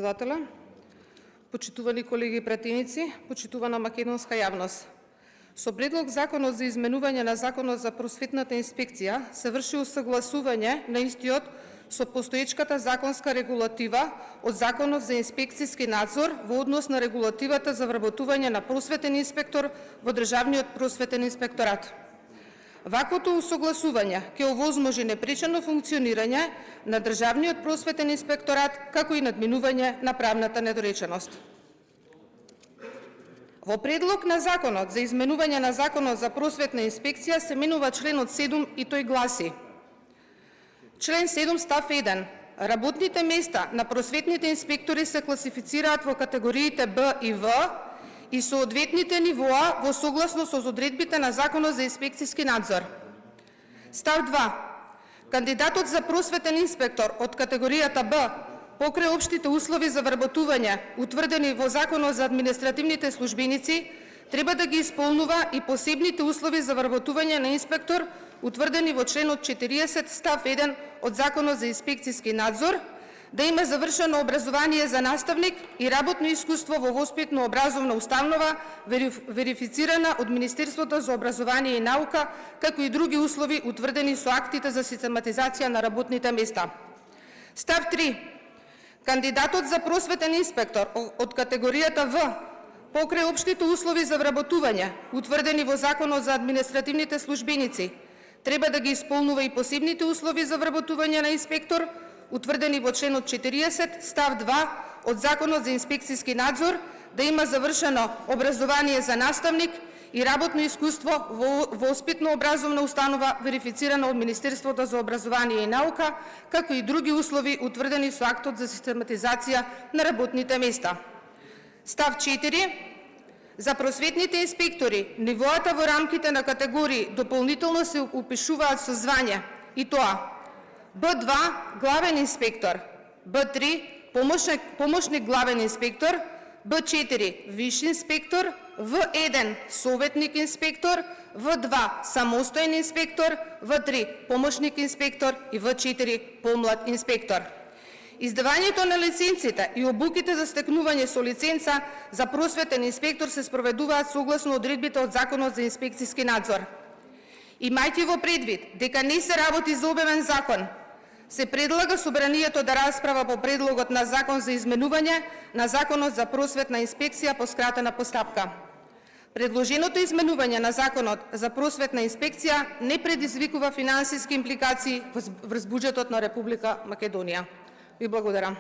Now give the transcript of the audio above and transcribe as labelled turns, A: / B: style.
A: председателя. Почитувани колеги и пратеници, почитувана македонска јавност. Со предлог Законот за изменување на Законот за просветната инспекција се врши усагласување на истиот со постоечката законска регулатива од Законот за инспекцијски надзор во однос на регулативата за вработување на просветен инспектор во Државниот просветен инспекторат. Ваквото усогласување ќе овозможи непречено функционирање на Државниот просветен инспекторат, како и надминување на правната недореченост. Во предлог на Законот за изменување на Законот за просветна инспекција се менува членот 7 и тој гласи: Член 7 став 1. Работните места на просветните инспектори се класифицираат во категориите Б и В и соодветните нивоа во согласно со одредбите на Законот за инспекцијски надзор. Став 2. Кандидатот за просветен инспектор од категоријата Б покрај општите услови за вработување, утврдени во Законот за административните службеници, треба да ги исполнува и посебните услови за вработување на инспектор, утврдени во членот 40 став 1 од Законот за инспекцијски надзор, да има завршено образование за наставник и работно искуство во воспитно-образовна установа, верифицирана од Министерството за образование и наука, како и други услови утврдени со актите за систематизација на работните места. Став 3. Кандидатот за просветен инспектор од категоријата В, покрај општите услови за вработување, утврдени во Законот за административните службеници, треба да ги исполнува и посебните услови за вработување на инспектор, утврдени во членот 40 став 2 од Законот за инспекцијски надзор, да има завршено образование за наставник и работно искуство во воспитно-образовна установа, верифицирана од Министерството за образование и наука, како и други услови утврдени со актот за систематизација на работните места. Став 4. За просветните инспектори, нивоата во рамките на категории дополнително се упишуваат со звања, и тоа: Б2 главен инспектор, Б3 помошник главен инспектор, Б4 виш инспектор, В1 советник инспектор, В2 самостоен инспектор, В3 помошник инспектор и В4 помлад инспектор. Издавањето на лиценците и обуките за стекнување со лиценца за просветен инспектор се спроведуваат согласно одредбите од Законот за инспекцијски надзор. Имајќи во предвид дека не се работи за обемен закон, се предлага собранието да расправа по предлогот на Закон за изменување на Законот за просветна инспекција по скратена постапка. Предложеното изменување на Законот за просветна инспекција не предизвикува финансиски импликации врз буџетот на Република Македонија. Ви благодарам.